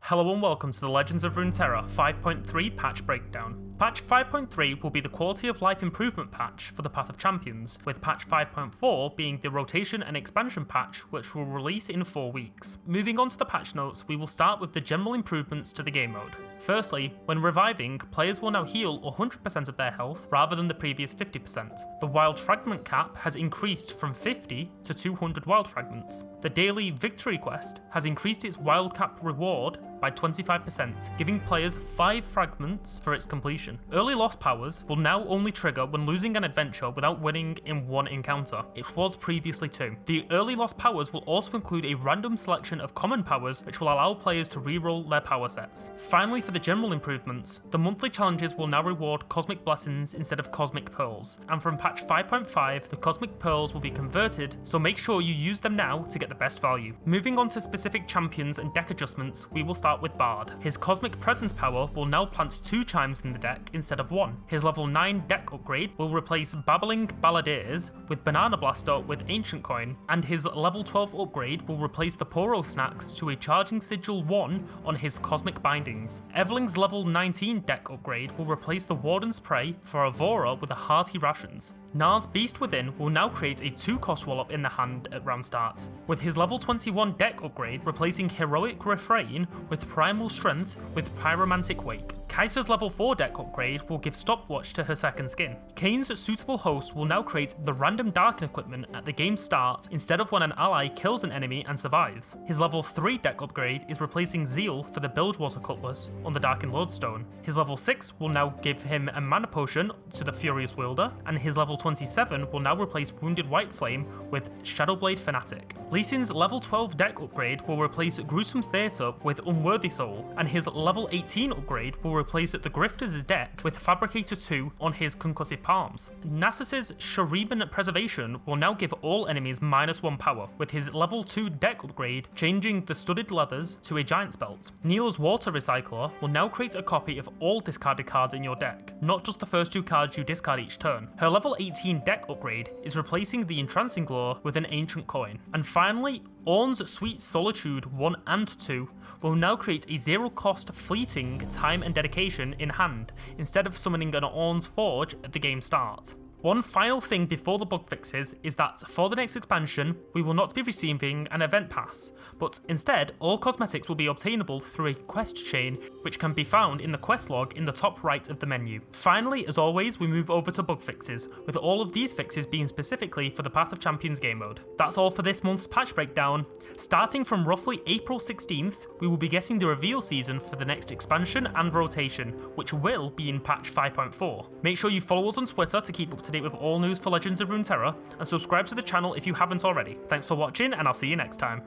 Hello and welcome to the Legends of Runeterra 5.3 patch breakdown. Patch 5.3 will be the quality of life improvement patch for the Path of Champions, with patch 5.4 being the rotation and expansion patch which will release in 4 weeks. Moving on to the patch notes, we will start with the general improvements to the game mode. Firstly, when reviving, players will now heal 100% of their health rather than the previous 50%. The wild fragment cap has increased from 50 to 200 wild fragments. The daily victory quest has increased its wild cap reward by 25%, giving players 5 fragments for its completion. Early loss powers will now only trigger when losing an adventure without winning in 1 encounter. It was previously 2. The early loss powers will also include a random selection of common powers which will allow players to reroll their power sets. Finally, for the general improvements, the monthly challenges will now reward cosmic blessings instead of cosmic pearls, and from patch 5.5 the cosmic pearls will be converted, so make sure you use them now to get the best value. Moving on to specific champions and deck adjustments, we will start with Bard. His Cosmic Presence power will now plant 2 chimes in the deck instead of 1. His level 9 deck upgrade will replace Babbling Balladeers with Banana Blaster with Ancient Coin, and his level 12 upgrade will replace the Poro Snacks to a Charging Sigil 1 on his Cosmic Bindings. Evelyn's level 19 deck upgrade will replace the Warden's Prey for Avora with the Hearty Rations. Nar's Beast Within will now create a 2-cost wallop in the hand at round start, with his level 21 deck upgrade replacing Heroic Refrain with Primal Strength with Pyromantic Wake. Kaiser's level 4 deck upgrade will give Stopwatch to her second skin. Kane's Suitable Host will now create the random Darken equipment at the game start instead of when an ally kills an enemy and survives. His level 3 deck upgrade is replacing Zeal for the Bilgewater Cutlass on the Darken Lodestone. His level 6 will now give him a mana potion to the Furious Wielder, and his level 27 will now replace Wounded White Flame with Shadowblade Fanatic. Lee Sin's level 12 deck upgrade will replace Gruesome Theatre with Unworthy Soul, and his level 18 upgrade will replace the Grifter's deck with Fabricator 2 on his Concussive Palms. Nasus's Shuriban Preservation will now give all enemies -1 power, with his level 2 deck upgrade changing the Studded Leathers to a Giant's Belt. Neela's Water Recycler will now create a copy of all discarded cards in your deck, not just the first 2 cards you discard each turn. Her level 18 deck upgrade is replacing the Entrancing Lure with an Ancient Coin. And finally, Ornn's Sweet Solitude 1 and 2 will now create a 0-cost fleeting time and dedication in hand, instead of summoning an Ornn's Forge at the game start. One final thing before the bug fixes is that for the next expansion, we will not be receiving an event pass, but instead all cosmetics will be obtainable through a quest chain which can be found in the quest log in the top right of the menu. Finally, as always, we move over to bug fixes, with all of these fixes being specifically for the Path of Champions game mode. That's all for this month's patch breakdown. Starting from roughly April 16th, we will be getting the reveal season for the next expansion and rotation, which will be in patch 5.4. Make sure you follow us on Twitter to keep up to date with all news for Legends of Runeterra, and subscribe to the channel if you haven't already. Thanks for watching, and I'll see you next time.